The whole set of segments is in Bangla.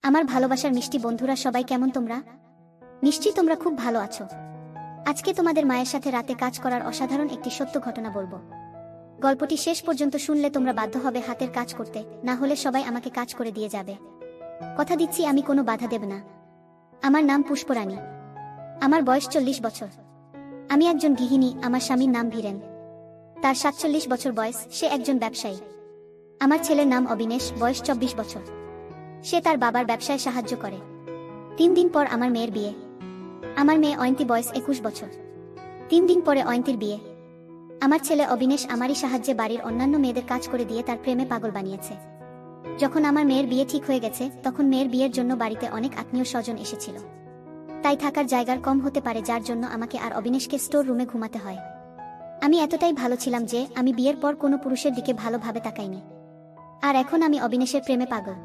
আমার ভালোবাসার মিষ্টি বন্ধুরা সবাই কেমন তোমরা? নিশ্চয়ই তোমরা খুব ভালো আছো। আজকে তোমাদের মায়ের সাথে রাতে কাজ করার অসাধারণ একটি সত্য ঘটনা বলবো। গল্পটি শেষ পর্যন্ত শুনলে তোমরা বাধ্য হবে হাতের কাজ করতে, না হলে সবাই আমাকে কাজ করে দিয়ে যাবে। কথা দিচ্ছি আমি কোনো বাধা দেব না। আমার নাম পুষ্পরানী। আমার বয়স 40 বছর। আমি একজন গৃহিণী। আমার স্বামীর নাম বীরেন। তার 47 বছর বয়স। সে একজন ব্যবসায়ী। আমার ছেলের নাম অবিনেশ, বয়স 24 বছর। সে তার বাবার ব্যবসায় সাহায্য করে। 3 দিন পর আমার মেয়ের বিয়ে। আমার মেয়ে অয়ন্তী, বয়স 21 বছর। 3 দিন পরে অয়ন্তীর বিয়ে। আমার ছেলে অবিনেশ আমারই সাহায্যে বাড়ির অন্যান্য মেয়েদের কাজ করে দিয়ে তার প্রেমে পাগল বানিয়েছে। যখন আমার মেয়ের বিয়ে ঠিক হয়ে গেছে, তখন মেয়ের বিয়ের জন্য বাড়িতে অনেক আত্মীয় স্বজন এসেছিল। তাই থাকার জায়গার কম হতে পারে, যার জন্য আমাকে আর অবিনেশকে স্টোর রুমে ঘুমাতে হয়। আমি এতটাই ভালো ছিলাম যে আমি বিয়ের পর কোনো পুরুষের দিকে ভালোভাবে তাকাইনি। আর এখন আমি অবিনেশের প্রেমে পাগল।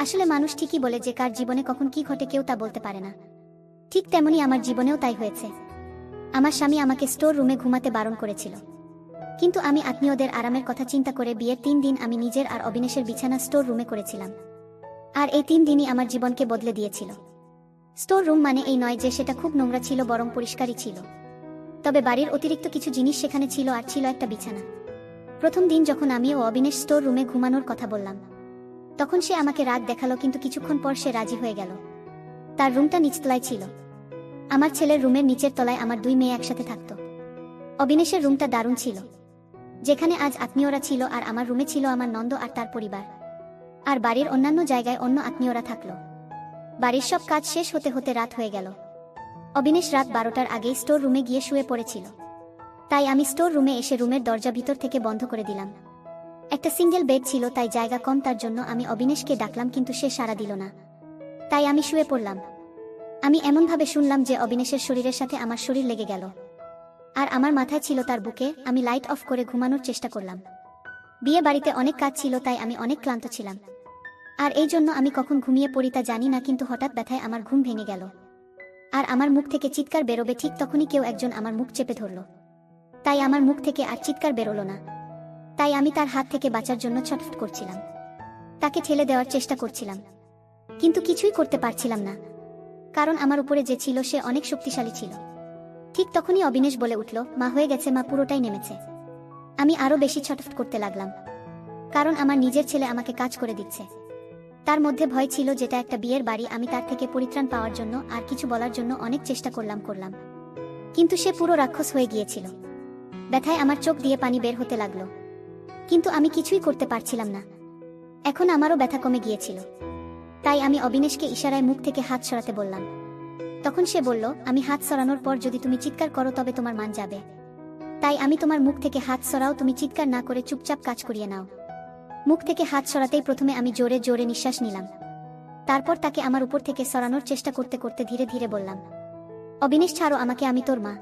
আসলে মানুষ ঠিকই বলে যে কার জীবনে কখন কি ঘটে কেউ তা বলতে পারে না। ঠিক তেমনি আমার জীবনেও তাই হয়েছে। আমার স্বামী আমাকে স্টোর রুমে ঘুমাতে বারণ করেছিল, কিন্তু আমি আত্মীয়দের আরামের কথা চিন্তা করে বিয়ের 3 দিন আমি নিজের আর অবিনেশের বিছানা স্টোর রুমে করেছিলাম। আর এই 3 দিনই আমার জীবনকে বদলে দিয়েছিল। স্টোর রুম মানে এই নয় যে সেটা খুব নোংরা ছিল, বরং পরিষ্কারই ছিল। তবে বাড়ির অতিরিক্ত কিছু জিনিস সেখানে ছিল, আর ছিল একটা বিছানা। প্রথম দিন যখন আমি ও অবিনেশ স্টোর রুমে ঘুমানোর কথা বললাম, তখন সে আমাকে রাগ দেখালো, কিন্তু কিছুক্ষণ পর সে রাজি হয়ে গেল। তার রুমটা নিচতলায় ছিল। আমার ছেলের রুমের নিচের তলায় আমার 2 মেয়ে একসাথে থাকত। অবিনেশের রুমটা দারুণ ছিল, যেখানে আজ আত্মীয়রা ছিল, আর আমার রুমে ছিল আমার নন্দ আর তার পরিবার। আর বাড়ির অন্যান্য জায়গায় অন্য আত্মীয়রা থাকলো। বাড়ির সব কাজ শেষ হতে হতে রাত হয়ে গেল। অবিনেশ রাত 12টার আগেই স্টোর রুমে গিয়ে শুয়ে পড়েছিল। তাই আমি স্টোর রুমে এসে রুমের দরজা ভিতর থেকে বন্ধ করে দিলাম। একটা সিঙ্গেল বেড ছিল, তাই জায়গা কম, তার জন্য আমি অবিনেশকে ডাকলাম, কিন্তু সে সাড়া দিল না। তাই আমি শুয়ে পড়লাম। আমি এমনভাবে শুনলাম যে অবিনেশের শরীরের সাথে আমার শরীর লেগে গেল, আর আমার মাথায় ছিল তার বুকে। আমি লাইট অফ করে ঘুমানোর চেষ্টা করলাম। বিয়ে বাড়িতে অনেক কাজ ছিল, তাই আমি অনেক ক্লান্ত ছিলাম। আর এই জন্য আমি কখন ঘুমিয়ে পড়ি তা জানি না, কিন্তু হঠাৎ ব্যথায় আমার ঘুম ভেঙে গেল। আর আমার মুখ থেকে চিৎকার বেরোবে, ঠিক তখনই কেউ একজন আমার মুখ চেপে ধরল। তাই আমার মুখ থেকে আর চিৎকার বেরোলো না। তাই আমি তার হাত থেকে বাঁচার জন্য ছটফট করছিলাম। তাকে ঠেলে দেওয়ার চেষ্টা করছিলাম, কিন্তু কিছুই করতে পারছিলাম না, কারণ আমার উপরে যে ছিল সে অনেক শক্তিশালী ছিল। ঠিক তখনই অবিনেশ বলে উঠল, মা হয়ে গেছে, মা পুরোটাই নেমেছে। আমি আরো বেশি ছটফট করতে লাগলাম, কারণ আমার নিজের ছেলে আমাকে কাজ করে দিচ্ছে। তার মধ্যে ভয় ছিল, যেটা একটা বিয়ের বাড়ি। আমি তার থেকে পরিত্রাণ পাওয়ার জন্য আর কিছু বলার জন্য অনেক চেষ্টা করলাম, কিন্তু সে পুরো রাক্ষস হয়ে গিয়েছিল। ব্যথায় আমার চোখ দিয়ে পানি বের হতে লাগলো, কিন্তু আমি কিছুই করতে পারছিলাম না। এখন আমারও ব্যথা কমে গিয়েছিল। তাই আমি অবিনেশকে ইশারায় মুখ থেকে হাত সরাতে বললাম। তখন সে বলল, আমি হাত সরানোর পর যদি তুমি চিৎকার করো তবে তোমার মান যাবে। তাই আমি তোমার মুখ থেকে হাত সরাও, তুমি চিৎকার না করে চুপচাপ কাজ করিয়ে নাও। মুখ থেকে হাত সরাতেই প্রথমে আমি জোরে জোরে নিঃশ্বাস নিলাম। তারপর তাকে আমার উপর থেকে সরানোর চেষ্টা করতে করতে ধীরে ধীরে বললাম, অবিনেশ ছাড়ো আমাকে, আমি তোর মা।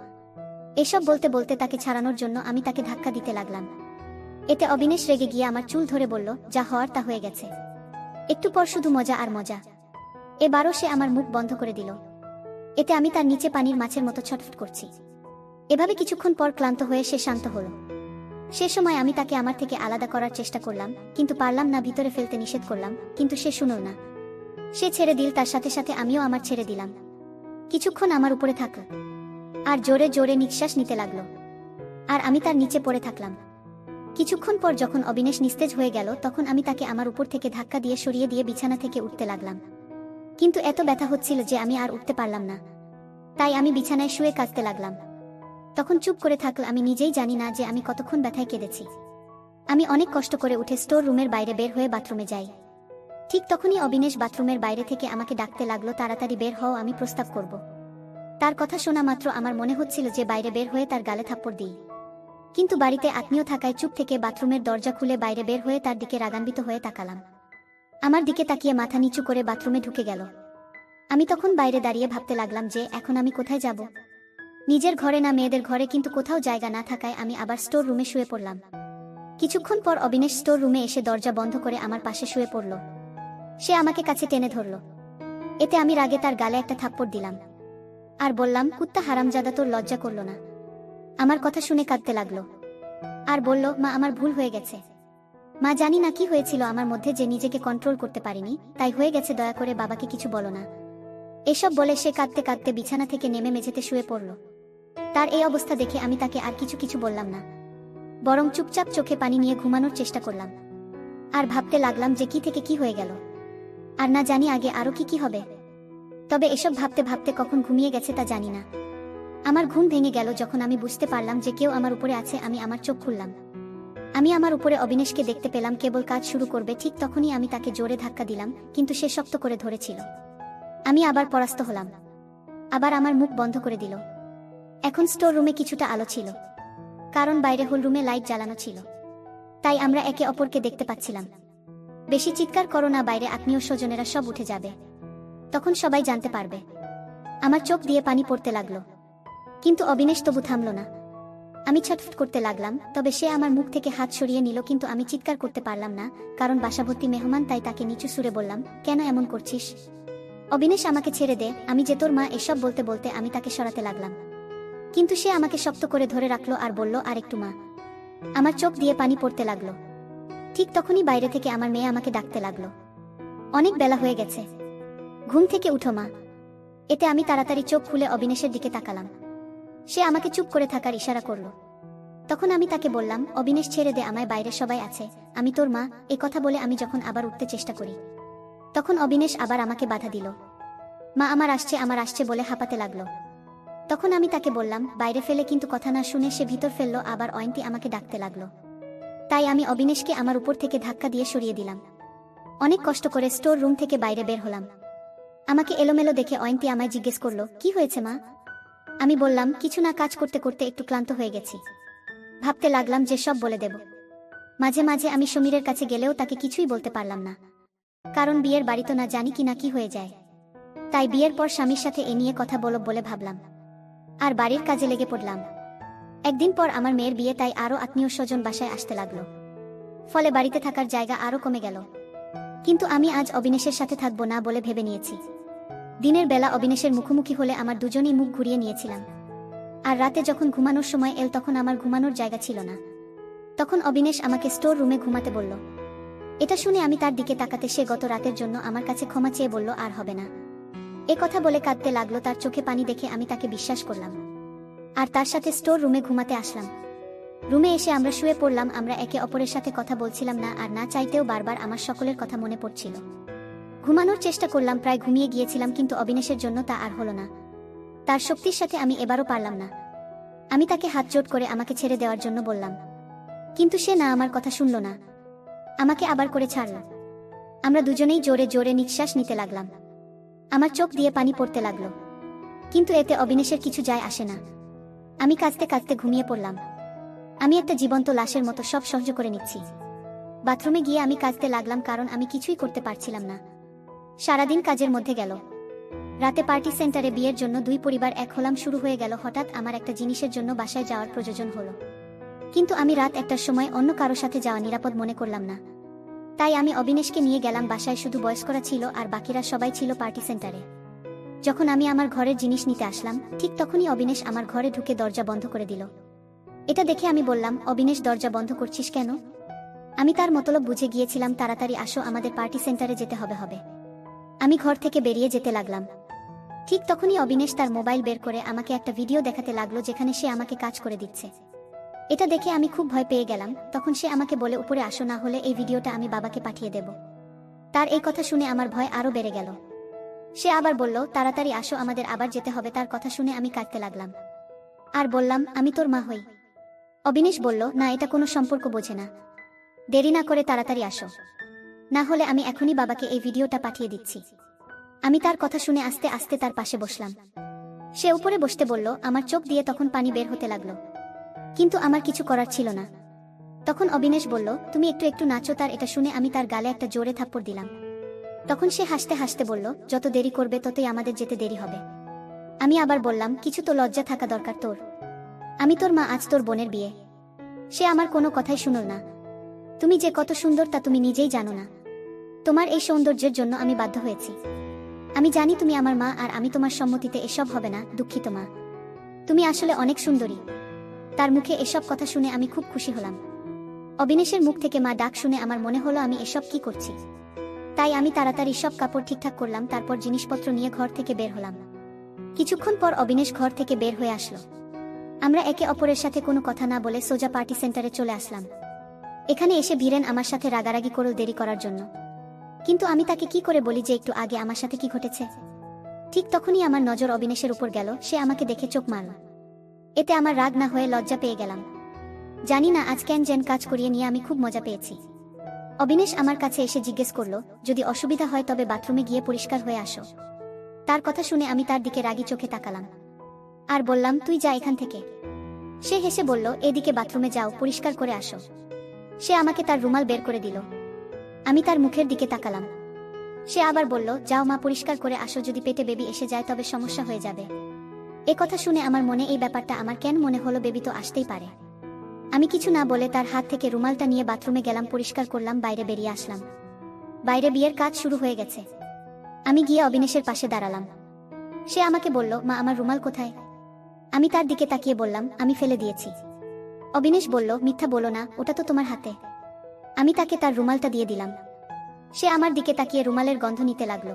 এসব বলতে বলতে তাকে ছাড়ানোর জন্য আমি তাকে ধাক্কা দিতে লাগলাম। এতে অবিনেশ রেগে গিয়ে আমার চুল ধরে বলল, যা হওয়ার তা হয়ে গেছে। একটু পর শুধু মজা আর মজা। এবারও সে আমার মুখ বন্ধ করে দিল। এতে আমি তার নিচে পানির মাছের মতো ছটফট করছি। এভাবে কিছুক্ষণ পর ক্লান্ত হয়ে সে শান্ত হলো। সে সময় আমি তাকে আমার থেকে আলাদা করার চেষ্টা করলাম, কিন্তু পারলাম না। ভিতরে ফেলতে নিষেধ করলাম, কিন্তু সে শুনল না। সে ছেড়ে দিল, তার সাথে সাথে আমিও আমার ছেড়ে দিলাম। কিছুক্ষণ আমার উপরে থাকল, আর জোরে জোরে নিঃশ্বাস নিতে লাগলো, আর আমি তার নিচে পড়ে থাকলাম। কিছুক্ষণ পর যখন অবিনেশ নিস্তেজ হয়ে গেল, তখন আমি তাকে আমার উপর থেকে ধাক্কা দিয়ে সরিয়ে দিয়ে বিছানা থেকে উঠতে লাগলাম। কিন্তু এত ব্যথা হচ্ছিল যে আমি আর উঠতে পারলাম না। তাই আমি বিছানায় শুয়ে কাঁদতে লাগলাম। তখন চুপ করে থাকল। আমি নিজেই জানি না যে আমি কতক্ষণ ব্যথায় কেঁদেছি। আমি অনেক কষ্ট করে উঠে স্টোর রুমের বাইরে বের হয়ে বাথরুমে যাই। ঠিক তখনই অবিনেশ বাথরুমের বাইরে থেকে আমাকে ডাকতে লাগলো, তাড়াতাড়ি বের হও, আমি প্রস্তাব করব। তার কথা শোনা মাত্র আমার মনে হচ্ছিল যে বাইরে বের হয়ে তার গালে থাপ্পড় দিই, কিন্তু বাড়িতে আত্মীয় থাকায় চুপ থেকে বাথরুমের দরজা খুলে বাইরে বের হয়ে তার দিকে রাগান্বিত হয়ে তাকালাম। আমার দিকে তাকিয়ে মাথা নিচু করে বাথরুমে ঢুকে গেল। আমি তখন বাইরে দাঁড়িয়ে ভাবতে লাগলাম যে এখন আমি কোথায় যাব। নিজের ঘরে না মেয়েদের ঘরে, কিন্তু কোথাও জায়গা না থাকায় আমি আবার স্টোর রুমে শুয়ে পড়লাম। কিছুক্ষণ পর অবিনেশ স্টোর রুমে এসে দরজা বন্ধ করে আমার পাশে শুয়ে পড়ল। সে আমাকে কাছে টেনে ধরল। এতে আমি রাগে তার গালে একটা থাপ্পড় দিলাম, আর বললাম, কুত্তা হারামজাদা, তোর লজ্জা করলো না? আমার কথা শুনে কাঁদতে লাগলো, আর বলল, মা আমার ভুল হয়ে গেছে। মা, জানি না কি হয়েছিল আমার মধ্যে যে নিজেকে কন্ট্রোল করতে পারিনি, তাই হয়ে গেছে, দয়া করে বাবাকে কিছু বলো না। এসব বলে সে কাঁদতে কাঁদতে বিছানা থেকে নেমে মেঝেতে শুয়ে পড়ল। তার এই অবস্থা দেখে আমি তাকে আর কিছু বললাম না, বরং চুপচাপ চোখে পানি নিয়ে ঘুমানোর চেষ্টা করলাম। আর ভাবতে লাগলাম যে কি থেকে কি হয়ে গেল, আর না জানি আগে আরো কি হবে। তবে এসব ভাবতে ভাবতে কখন ঘুমিয়ে গেছে তা জানি না। আমার ঘুম ভেঙে গেল যখন আমি বুঝতে পারলাম যে কেউ আমার উপরে আছে। আমি আমার চোখ খুললাম। আমি আমার উপরে অবিনেশকে দেখতে পেলাম। কেবল কাজ শুরু করবে ঠিক তখনই আমি তাকে জোরে ধাক্কা দিলাম, কিন্তু সে শক্ত করে ধরেছিল। আমি আবার পরাস্ত হলাম। আবার আমার মুখ বন্ধ করে দিল। এখন স্টোর রুমে কিছুটা আলো ছিল, কারণ বাইরে হল রুমে লাইট জ্বালানো ছিল, তাই আমরা একে অপরকে দেখতে পাচ্ছিলাম। বেশি চিৎকার করো না, বাইরে আত্মীয় স্বজনেরা সব উঠে যাবে, তখন সবাই জানতে পারবে। আমার চোখ দিয়ে পানি পড়তে লাগলো, কিন্তু অবিনেশ তবু থামল না। আমি ছটফট করতে লাগলাম, তবে সে আমার মুখ থেকে হাত সরিয়ে নিল। কিন্তু আমি চিৎকার করতে পারলাম না, কারণ বাসাভর্তি মেহমান, তাই তাকে নিচু সুরে বললাম, কেন এমন করছিস? অবিনেশ, আমাকে ছেড়ে দে, আমি যে তোর মা। এসব বলতে বলতে আমি তাকে সরাতে লাগলাম, কিন্তু সে আমাকে শক্ত করে ধরে রাখলো আর বলল, আর একটু মা। আমার চোখ দিয়ে পানি পড়তে লাগলো। ঠিক তখনই বাইরে থেকে আমার মেয়ে আমাকে ডাকতে লাগলো, অনেক বেলা হয়ে গেছে, ঘুম থেকে উঠো মা। এতে আমি তাড়াতাড়ি চোখ খুলে অবিনেশের দিকে তাকালাম। সে আমাকে চুপ করে থাকার ইশারা করল। তখন আমি তাকে বললাম, অবিনেশ, ছেড়ে দে আমায়, বাইরে সবাই আছে, আমি তোর মা। এ কথা বলে আমি যখন আবার উঠতে চেষ্টা করি, তখন অবিনেশ আবার আমাকে বাধা দিল। মা, আমার আসছে বলে হাঁপাতে লাগলো। তখন আমি তাকে বললাম, বাইরে ফেলে, কিন্তু কথা না শুনে সে ভিতর ফেললো। আবার অয়ন্তী আমাকে ডাকতে লাগলো, তাই আমি অবিনেশকে আমার উপর থেকে ধাক্কা দিয়ে সরিয়ে দিলাম। অনেক কষ্ট করে স্টোর রুম থেকে বাইরে বের হলাম। আমাকে এলোমেলো দেখে অয়ন্তী আমায় জিজ্ঞেস করলো, কি হয়েছে মা? আমি বললাম, কিছু না, কাজ করতে করতে একটু ক্লান্ত হয়ে গেছি। ভাবতে লাগলাম যে সব বলে দেব। মাঝে মাঝে আমি সমীরের কাছে গেলেও তাকে কিছুই বলতে পারলাম না, কারণ বিয়ের বাড়ি তো না জানি কি হয়ে যায়। তাই বিয়ের পর স্বামীর সাথে এ নিয়ে কথা বলে ভাবলাম, আর বাড়ির কাজে লেগে পড়লাম। একদিন পর আমার মেয়ের বিয়ে, তাই আরো আত্মীয় স্বজন বাসায় আসতে লাগলো। ফলে বাড়িতে থাকার জায়গা আরো কমে গেল। কিন্তু আমি আজ অবিনেশের সাথে থাকবো না বলে ভেবে নিয়েছি। দিনের বেলা অবিনেশের মুখোমুখি হলে আমার দুজনেই মুখ ঘুরিয়ে নিয়েছিলাম, আর রাতে যখন ঘুমানোর সময় এল তখন আমার ঘুমানোর জায়গা ছিল না। তখন অবিনেশ আমাকে স্টোর রুমে ঘুমাতে বলল। এটা শুনে আমি তার দিকে তাকাতে সে গত রাতের জন্য আমার কাছে ক্ষমা চেয়ে বলল, আর হবে না। এ কথা বলে কাঁদতে লাগলো। তার চোখে পানি দেখে আমি তাকে বিশ্বাস করলাম, আর তার সাথে স্টোর রুমে ঘুমাতে আসলাম। রুমে এসে আমরা শুয়ে পড়লাম। আমরা একে অপরের সাথে কথা বলছিলাম না, আর না চাইতেও বারবার আমার সকলের কথা মনে পড়ছিল। ঘুমানোর চেষ্টা করলাম, প্রায় ঘুমিয়ে গিয়েছিলাম, কিন্তু অবিনেশের জন্য তা আর হলো না। তার শক্তির সাথে আমি এবারও পারলাম না। আমি তাকে হাত জোট করে আমাকে ছেড়ে দেওয়ার জন্য বললাম, কিন্তু সে না, আমার কথা শুনল না, আমাকে আবার করে ছাড়ল। আমরা দুজনেই জোরে জোরে নিঃশ্বাস নিতে লাগলাম। আমার চোখ দিয়ে পানি পড়তে লাগলো, কিন্তু এতে অবিনেশের কিছু যায় আসে না। আমি কাঁদতে কাঁদতে ঘুমিয়ে পড়লাম। আমি একটা জীবন্ত লাশের মতো সব সহ্য করে নিচ্ছি। বাথরুমে গিয়ে আমি কাঁদতে লাগলাম, কারণ আমি কিছুই করতে পারছিলাম না। সারাদিন কাজের মধ্যে গেল। রাতে পার্টি সেন্টারে বিয়ের জন্য দুই পরিবার এক হলাম। শুরু হয়ে গেল। হঠাৎ আমার একটা জিনিসের জন্য বাসায় যাওয়ার প্রয়োজন হলো, কিন্তু আমি রাত 1টার সময় অন্য কারো সাথে যাওয়া নিরাপদ মনে করলাম না। তাই আমি অবিনেশকে নিয়ে গেলাম বাসায়। শুধু বয়স্করা ছিল আর বাকিরা সবাই ছিল পার্টি সেন্টারে। যখন আমি আমার ঘরের জিনিস নিতে আসলাম, ঠিক তখনই অবিনেশ আমার ঘরে ঢুকে দরজা বন্ধ করে দিল। এটা দেখে আমি বললাম, অবিনেশ, দরজা বন্ধ করছিস কেন? আমি তার মতলব বুঝে গিয়েছিলাম, তাড়াতাড়ি আসো, আমাদের পার্টি সেন্টারে যেতে হবে। আমি ঘর থেকে বেরিয়ে যেতে লাগলাম। ঠিক তখনই অবিনেশ তার মোবাইল বের করে আমাকে একটা ভিডিও দেখাতে লাগলো, যেখানে সে আমাকে কাজ করে দিচ্ছে। এটা দেখে আমি খুব ভয় পেয়ে গেলাম। তখন সে আমাকে বলে, উপরে আসো, না হলে এই ভিডিওটা আমি বাবাকে পাঠিয়ে দেব। তার এই কথা শুনে আমার ভয় আরো বেড়ে গেল। সে আবার বলল, তাড়াতাড়ি আসো, আমাদের আবার যেতে হবে। তার কথা শুনে আমি কাঁদতে লাগলাম আর বললাম, আমি তোর মা হই। অবিনেশ বলল, না, এটা কোনো সম্পর্ক বোঝে না, দেরি না করে তাড়াতাড়ি আসো, না হলে আমি এখনই বাবাকে এই ভিডিওটা পাঠিয়ে দিচ্ছি। আমি তার কথা শুনে আস্তে আস্তে তার পাশে বসলাম। সে উপরে বসতে বলল। আমার চোখ দিয়ে তখন পানি বের হতে লাগলো, কিন্তু আমার কিছু করার ছিল না। তখন অবিনেশ বলল, তুমি একটু নাচো। তার এটা শুনে আমি তার গালে একটা জোরে থাপ্পড় দিলাম। তখন সে হাসতে হাসতে বলল, যত দেরি করবে ততই আমাদের যেতে দেরি হবে। আমি আবার বললাম, কিছু তো লজ্জা থাকা দরকার তোর, আমি তোর মা, আজ তোর বোনের বিয়ে। সে আমার কোনো কথাই শুনল না। তুমি যে কত সুন্দর তা তুমি নিজেই জানো না। তোমার এই সৌন্দর্যের জন্য আমি বাধ্য হয়েছি। আমি জানি তুমি আমার মা, আর আমি তোমার সম্মতিতে এসব হবে না। দুঃখিত মা, তুমি আসলে অনেক সুন্দরী। তার মুখে এসব কথা শুনে আমি খুব খুশি হলাম। অবিনেশের মুখ থেকে মা ডাক শুনে আমার মনে হলো আমি এসব কি করছি। তাই আমি তাড়াতাড়ি সব কাপড় ঠিকঠাক করলাম, তারপর জিনিসপত্র নিয়ে ঘর থেকে বের হলাম। কিছুক্ষণ পর অবিনেশ ঘর থেকে বের হয়ে আসলো। আমরা একে অপরের সাথে কোনো কথা না বলে সোজা পার্টি সেন্টারে চলে আসলাম। এখানে এসে ভিরেন আমার সাথে রাগারাগি করল দেরি করার জন্য, কিন্তু আমি তাকে কি করে বলি যে একটু আগে আমার সাথে কি ঘটেছে। ঠিক তখনই আমার নজর অবিনেশের উপর গেল। সে আমাকে দেখে চোখ মারল। এতে আমার রাগ না হয়ে লজ্জা পেয়ে গেলাম। জানি না আজ কেন যেন কাজ করিয়ে নিয়ে আমি খুব মজা পেয়েছি। অবিনেশ আমার কাছে এসে জিজ্ঞেস করলো, যদি অসুবিধা হয় তবে বাথরুমে গিয়ে পরিষ্কার হয়ে আসো। তার কথা শুনে আমি তার দিকে রাগী চোখে তাকালাম আর বললাম, তুই যা এখান থেকে। সে হেসে বলল, এদিকে বাথরুমে যাও, পরিষ্কার করে আসো। সে আমাকে তার রুমাল বের করে দিল। আমি তার মুখের দিকে তাকালাম। সে আবার বলল, যাও মা, পরিষ্কার করে আসো, যদি পেটে বেবি এসে যায় তবে সমস্যা হয়ে যাবে। এ কথা শুনে আমার মনে এই ব্যাপারটা আমার কেন মনে হলো, বেবি তো আসতেই পারে। আমি কিছু না বলে তার হাত থেকে রুমালটা নিয়ে বাথরুমে গেলাম, পরিষ্কার করলাম, বাইরে বেরিয়ে আসলাম। বাইরে বিয়ের কাজ শুরু হয়ে গেছে। আমি গিয়ে অবিনেশের পাশে দাঁড়ালাম। সে আমাকে বলল, মা আমার রুমাল কোথায়? আমি তার দিকে তাকিয়ে বললাম, আমি ফেলে দিয়েছি। অবিনেশ বলল, মিথ্যা বলো না, ওটা তো তোমার হাতে। আমি তাকে তার রুমালটা দিয়ে দিলাম। সে আমার দিকে তাকিয়ে রুমালের গন্ধ নিতে লাগলো।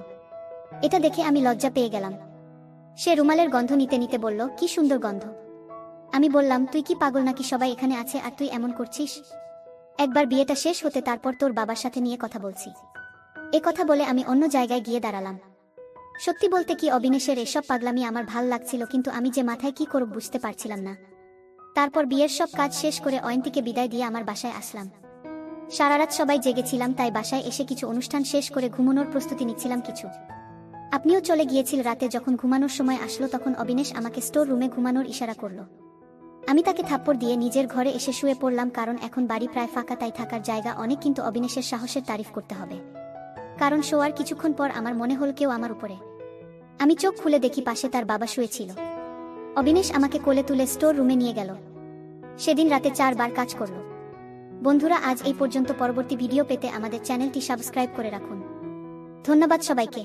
এটা দেখে আমি লজ্জা পেয়ে গেলাম। সে রুমালের গন্ধ নিতে নিতে বলল, কি সুন্দর গন্ধ। আমি বললাম, তুই কি পাগল নাকি? সবাই এখানে আছে আর তুই এমন করছিস? একবার বিয়েটা শেষ হতে তারপর তোর বাবার সাথে নিয়ে কথা বলছি। এ কথা বলে আমি অন্য জায়গায় গিয়ে দাঁড়ালাম। সত্যি বলতে কি, অবিনেশের এসব পাগলামি আমার ভাল লাগছিল, কিন্তু আমি যে মাথায় কি করব বুঝতে পারছিলাম না। তারপর বিয়ের সব কাজ শেষ করে অয়ন্তীকে বিদায় দিয়ে আমার বাসায় আসলাম। সারারাত সবাই জেগেছিলাম, তাই বাসায় এসে কিছু অনুষ্ঠান শেষ করে ঘুমানোর প্রস্তুতি নিচ্ছিলাম কিছু। আপনিও চলে গিয়েছিল। রাতে যখন ঘুমানোর সময় আসলো তখন অবিনেশ আমাকে স্টোর রুমে ঘুমানোর ইশারা করলো। আমি তাকে থাপ্পড় দিয়ে নিজের ঘরে এসে শুয়ে পড়লাম, কারণ এখন বাড়ি প্রায় ফাঁকা, তাই থাকার জায়গা অনেক। কিন্তু অবিনেশের সাহসের তারিফ করতে হবে, কারণ শোয়ার কিছুক্ষণ পর আমার মনে হল কেউ আমার উপরে। আমি চোখ খুলে দেখি পাশে তার বাবা শুয়েছিল। অবিনেশ আমাকে কোলে তুলে স্টোর রুমে নিয়ে গেল। সেদিন রাতে 4 বার কাজ করলো। বন্ধুরা, আজ এই পর্যন্ত। পরবর্তী ভিডিও পেতে আমাদের চ্যানেলটি সাবস্ক্রাইব করে রাখুন। ধন্যবাদ সবাইকে।